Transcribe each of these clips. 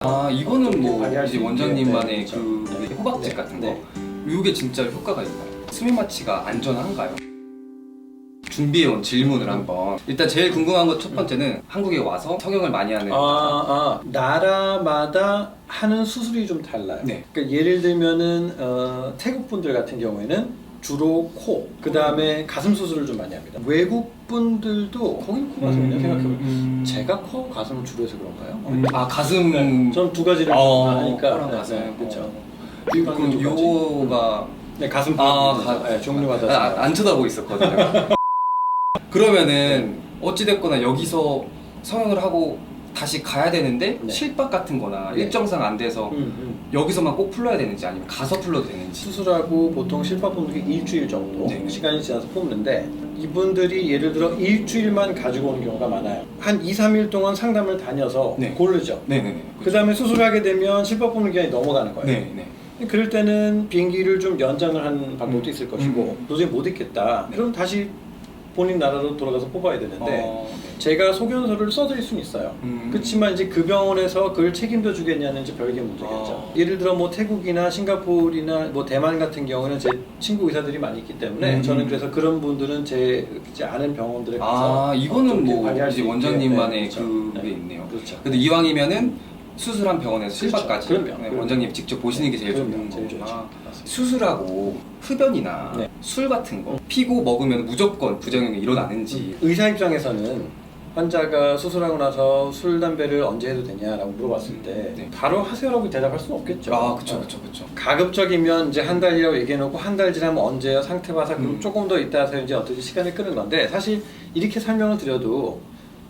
이거는 뭐 발휘할 수 이제 있게, 원장님만의 네, 그 그렇죠. 호박즙 네, 같은 네. 거 이게 진짜 효과가 있나요? 수면 마취가 안전한가요? 준비해온 질문을 한번 일단 제일 궁금한 것 첫 번째는 한국에 와서 성형을 많이 하는 나라마다 하는 수술이 좀 달라요. 네. 그러니까 예를 들면은 태국 분들 같은 경우에는 주로 코, 그 다음에 가슴 수술을 좀 많이 합니다. 외국 분들도 거긴 코 가슴이냐 생각해보면 제가 코하고 가슴을 주로 해서 그런가요? 가슴 네, 저는 두 가지를 하니까 코랑 가슴 그렇죠. 그럼 요거가 네, 가슴 종류마다 안 쳐다보고 있었거든요. 그러면은 어찌됐거나 여기서 성형을 하고 다시 가야 되는데 네. 실밥 같은 거나 네. 일정상 안 돼서 여기서만 꼭 풀러야 되는지 아니면 가서 풀러도 되는지. 수술하고 보통 실밥 뽑는 게 일주일 정도 네. 시간이 지나서 뽑는데 이분들이 예를 들어 일주일만 가지고 오는 경우가 많아요. 한 2, 3일 동안 상담을 다녀서 네. 고르죠. 네네네. 그 다음에 수술하게 되면 실밥 뽑는 기간이 넘어가는 거예요. 네네. 그럴 때는 비행기를 좀 연장을 하는 방법도 있을 것이고 도저히 못 있겠다. 네. 그럼 다시 본인 나라로 돌아가서 뽑아야 되는데 네. 제가 소견서를 써드릴 수는 있어요. 그렇지만 이제 그 병원에서 그걸 책임져 주겠냐는 이제 별개 문제겠죠. 예를 들어 뭐 태국이나 싱가포르나 뭐 대만 같은 경우는 제 친구 의사들이 많이 있기 때문에 저는 그래서 그런 분들은 제 아는 병원들에 가서 이거는 뭐 발휘할 수 이제 있게, 원장님만의 네, 그렇죠. 그게 있네요. 그렇죠. 근데 이왕이면은 수술한 병원에서 실밥까지 그럼요. 원장님이 직접 보시는 게 제일 좋은 제일 거구나. 좋죠. 맞습니다. 수술하고 흡연이나 네. 술 같은 거 피고 먹으면 무조건 부작용이 일어나는지. 의사 입장에서는 환자가 수술하고 나서 술, 담배를 언제 해도 되냐라고 물어봤을 때 네. 바로 하세요라고 대답할 수는 없겠죠. 그쵸. 가급적이면 이제 한 달이라고 얘기해놓고 한 달 지나면 언제요? 상태 봐서 그럼 조금 더 있다 해서 이제 어떻게 시간을 끄는 건데 사실 이렇게 설명을 드려도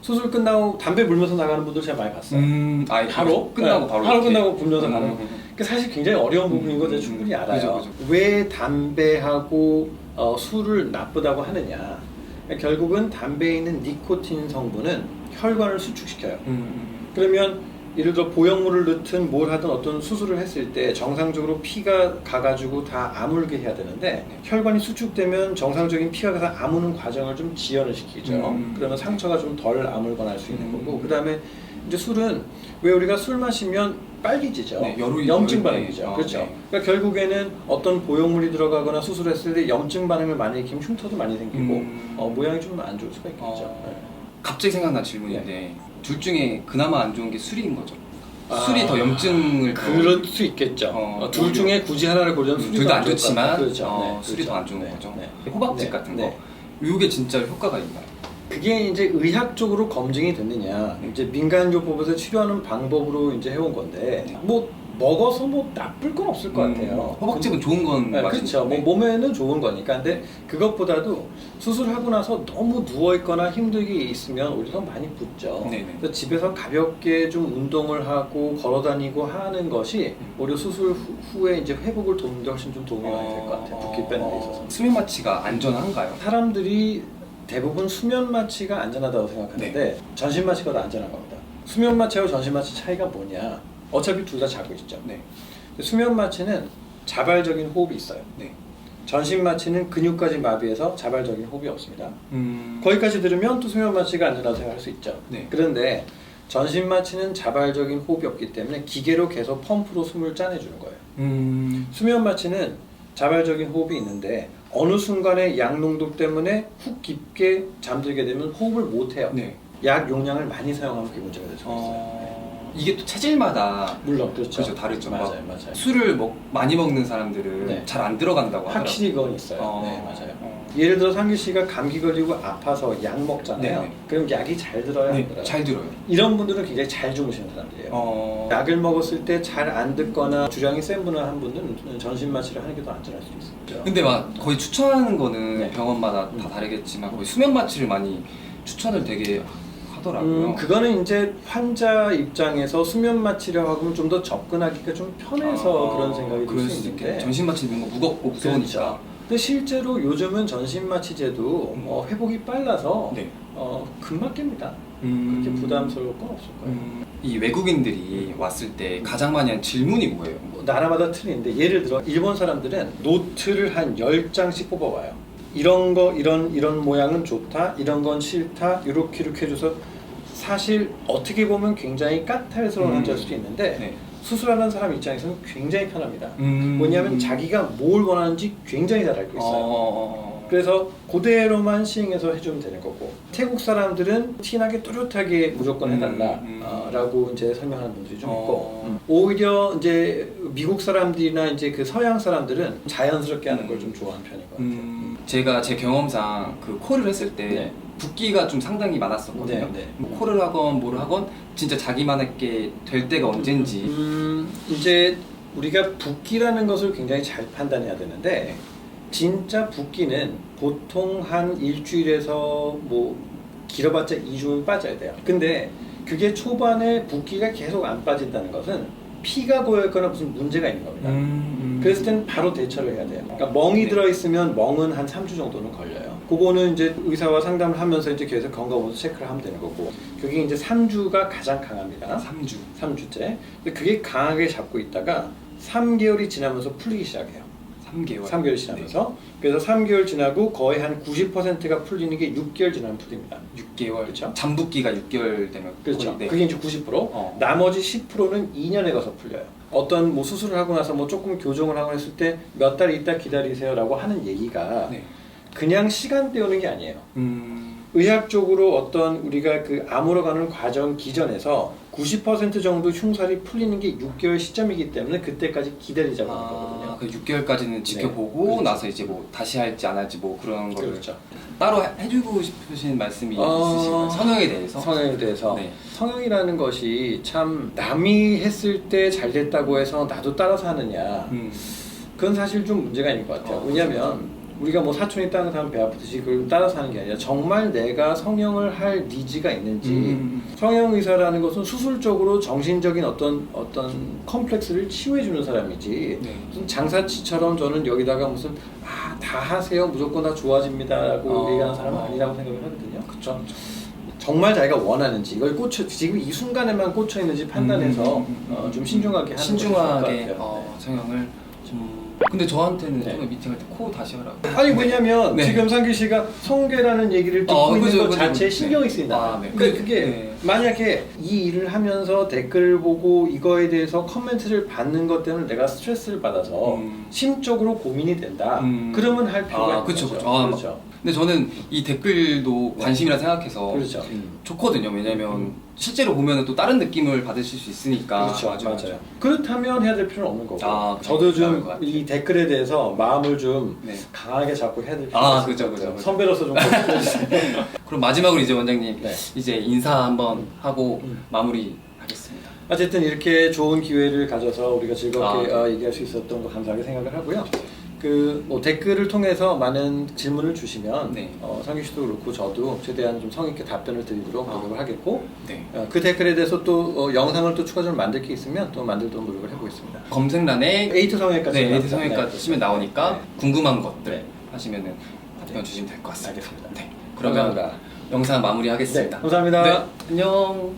수술 끝나고 담배 물면서 나가는 분들 제가 많이 봤어요. 바로 끝나고 바로 하루 이렇게. 끝나고 불면서 가는 그 사실 굉장히 어려운 부분인 거 제가 충분히 알아요. 그죠. 왜 담배하고 술을 나쁘다고 하느냐? 결국은 담배에 있는 니코틴 성분은 혈관을 수축시켜요. 그러면 예를 들어 보형물을 넣든 뭘 하든 어떤 수술을 했을 때 정상적으로 피가 가가지고 다 아물게 해야 되는데 혈관이 수축되면 정상적인 피가 가서 아무는 과정을 좀 지연을 시키죠. 그러면 상처가 좀 덜 아물거나 할 수 있는 거고 그 다음에 이제 술은 왜 우리가 술 마시면 빨개지죠. 네, 염증 반응이죠. 그렇죠. 네. 그러니까 결국에는 어떤 보형물이 들어가거나 수술했을 때 염증 반응을 많이 일으키면 흉터도 많이 생기고 모양이 좀 안 좋을 수가 있겠죠. 네. 갑자기 생각난 질문인데 둘 중에 그나마 안 좋은 게 술인 거죠. 술이 더 염증을 그럴 수 있겠죠. 둘 중에 굳이 하나를 고르면 술이 둘 더 다 안 안 좋을 것 좋지만 같아요. 그렇죠. 술이 더 안 좋은 네. 거죠. 네. 호박즙 네. 같은 거 네. 이게 진짜 효과가 있나요? 그게 이제 의학적으로 검증이 됐느냐, 이제 민간요법에서 치료하는 방법으로 이제 해온 건데, 뭐 먹어서 뭐 나쁠 건 없을 것 같아요. 호박즙은 좋은 건 네, 맞죠? 그렇죠. 뭐 몸에는 좋은 거니까. 근데 그것보다도 수술하고 나서 너무 누워 있거나 힘들게 있으면 오히려 더 많이 붓죠. 네네. 그래서 집에서 가볍게 좀 운동을 하고 걸어다니고 하는 것이 오히려 수술 후에 이제 회복을 돕는 데 훨씬 좀 도움이 많이 될 것 같아요. 붓기 빼는 데 있어서. 수면 마취가 안전한가요? 사람들이 대부분 수면 마취가 안전하다고 생각하는데 전신 마취가 더 안전한 겁니다. 수면 마취하고 전신 마취 차이가 뭐냐? 어차피 둘 다 자고 있죠. 네. 수면 마취는 자발적인 호흡이 있어요. 네. 전신 마취는 근육까지 마비해서 자발적인 호흡이 없습니다. 음. 거기까지 들으면 또 수면 마취가 안전하다고 생각할 수 있죠. 네. 그런데 전신 마취는 자발적인 호흡이 없기 때문에 기계로 계속 펌프로 숨을 짜내주는 거예요. 수면 마취는 자발적인 호흡이 있는데 어느 순간에 약 농도 때문에 훅 깊게 잠들게 되면 호흡을 못 해요. 네. 약 용량을 많이 사용하면 그게 문제가 될 수가 있어요. 이게 또 체질마다 물론 그렇죠. 다르죠. 막 맞아요. 술을 많이 먹는 사람들은 네. 잘 안 들어간다고 하더라고요. 확실히 그건 있어요. 네, 맞아요. 어. 예를 들어 상규 씨가 감기 걸리고 아파서 약 먹잖아요. 네. 그럼 약이 잘 들어요, 안 들어요? 잘 들어요. 이런 분들은 굉장히 잘 주무시는 사람들이에요. 약을 먹었을 때 잘 안 듣거나 주량이 센 분은 한 분은 전신 마취를 하는 게 더 안전할 수도 있어요. 근데 막 거의 추천하는 거는 네. 병원마다 다 다르겠지만 거의 수면 마취를 많이 추천을 되게 하더라고요. 그거는 이제 환자 입장에서 수면 마취라고 하면 좀 더 접근하기가 좀 편해서 그런 생각이 들 수 있는데 전신 마취는 뭔가 무겁고 무서우니까. 그렇죠. 근데 실제로 요즘은 전신 마취제도 회복이 빨라서 네. 금방 깹니다. 그렇게 부담스러울 건 없을 거예요. 이 외국인들이 왔을 때 가장 많이 한 질문이 뭐예요? 뭐 나라마다 틀린데 예를 들어 일본 사람들은 노트를 한 10장씩 뽑아와요. 이런 거 이런 모양은 좋다, 이런 건 싫다, 이렇게 해줘서 사실 어떻게 보면 굉장히 까탈스러운 환자일 수도 있는데 네. 수술하는 사람 입장에서는 굉장히 편합니다. 뭐냐면 자기가 뭘 원하는지 굉장히 잘 알고 있어요. 그래서 그대로만 시행해서 해주면 되는 거고, 태국 사람들은 티나게 또렷하게 무조건 해달라 라고 이제 설명하는 분들이 좀 있고, 오히려 이제 미국 사람들이나 이제 그 서양 사람들은 자연스럽게 하는 걸 좀 좋아하는 편인 것 같아요. 제가 제 경험상 그 콜을 했을 때 네. 붓기가 좀 상당히 많았었거든요. 네, 네. 뭐 콜을 하건 뭐를 하건 진짜 자기만하게 될 때가 언젠지. 이제 우리가 붓기라는 것을 굉장히 잘 판단해야 되는데, 진짜 붓기는 보통 한 일주일에서 뭐 길어봤자 2주는 빠져야 돼요. 근데 그게 초반에 붓기가 계속 안 빠진다는 것은 피가 고였거나 무슨 문제가 있는 겁니다. 그랬을 때는 바로 대처를 해야 돼요. 그러니까 멍이 네. 들어있으면 멍은 한 3주 정도는 걸려요. 그거는 이제 의사와 상담을 하면서 이제 계속 건강보도 체크를 하면 되는 거고, 그게 이제 3주가 가장 강합니다. 3주. 3주째. 근데 그게 강하게 잡고 있다가 3개월이 지나면서 풀리기 시작해요. 3개월. 3개월 지나면서. 그래서 3개월 지나고 거의 한 90%가 풀리는 게 6개월 지나면 풀립니다. 6개월. 그렇죠? 잠붓기가 6개월 되면. 그렇죠. 네. 그게 이제 90%. 나머지 10%는 2년에 가서 풀려요. 어떤 뭐 수술을 하고 나서 뭐 조금 교정을 하고 했을 때 몇 달 있다 기다리세요라고 하는 얘기가 네. 그냥 시간 때우는 게 아니에요. 의학적으로 어떤 우리가 그 암으로 가는 과정 기전에서 90% 정도 흉살이 풀리는 게 6개월 시점이기 때문에 그때까지 기다리자고 하는 거거든요. 그 6개월까지는 지켜보고 그렇죠. 나서 이제 뭐 다시 할지 안 할지 뭐 그런 거를 그렇죠. 따로 해주고 싶으신 말씀이 있으신가요? 성형에 대해서? 성형에 대해서. 네. 성형이라는 것이 참 남이 했을 때 잘 됐다고 해서 나도 따라서 하느냐. 그건 사실 좀 문제가 있는 것 같아요. 왜냐하면 우리가 뭐 사촌이 다른 사람 배 아프듯이 그걸 따라서 하는 게 아니라 정말 내가 성형을 할 니즈가 있는지. 성형 의사라는 것은 수술적으로 정신적인 어떤 컴플렉스를 치유해주는 사람이지. 네. 무슨 장사치처럼 저는 여기다가 무슨 다 하세요 무조건 다 좋아집니다라고 얘기하는 사람은 아니라고 생각을 하거든요. 그렇죠. 정말 자기가 원하는지 이걸 지금 이 순간에만 꽂혀 있는지 판단해서 좀 신중하게 하는 신중하게 것이 좋을 것 같아요. 성형을 좀. 근데 저한테는 네. 처음에 미팅할 때 코 다시 하라고. 아니 왜냐면 네. 지금 상규 씨가 성괴라는 얘기를 듣고 있는 그죠, 것 그죠, 자체에 그죠. 신경이 네. 쓰인다. 네. 근데 그게 네. 만약에 이 일을 하면서 댓글을 보고 이거에 대해서 코멘트를 받는 것 때문에 내가 스트레스를 받아서 심적으로 고민이 된다. 그러면 할 필요가 있는 그쵸, 거죠. 그쵸. 그렇죠. 근데 저는 이 댓글도 관심이라 생각해서 그렇죠. 좋거든요. 왜냐면 실제로 보면 또 다른 느낌을 받으실 수 있으니까. 그렇죠, 맞아요. 그렇다면 해야 될 필요는 없는 거고. 저도 나을 좀 것 같아요. 이 댓글에 대해서 마음을 좀 네. 강하게 잡고 해야 될 필요가 있을 그죠, 것 같아요. 그죠. 선배로서 좀 고민해주세요. 그럼 마지막으로 이제 원장님 네. 이제 인사 한번 하고 마무리하겠습니다. 어쨌든 이렇게 좋은 기회를 가져서 우리가 즐겁게 네. 얘기할 수 있었던 거 감사하게 생각을 하고요. 뭐 댓글을 통해서 많은 질문을 주시면 네. 상규 씨도 그렇고 저도 최대한 좀 성의 있게 답변을 드리도록 노력을 하겠고 네. 그 댓글에 대해서 또 영상을 또 추가적으로 만들 게 있으면 또 만들도록 노력을 해보겠습니다. 검색란에 에이트 성형외과 네, 에이트 성형외과 치면 나오니까 네. 궁금한 것들 네. 하시면은 답변 주시면 될 것 같습니다. 알겠습니다. 네. 그러면 감사합니다. 영상 마무리하겠습니다. 네, 감사합니다. 네, 안녕.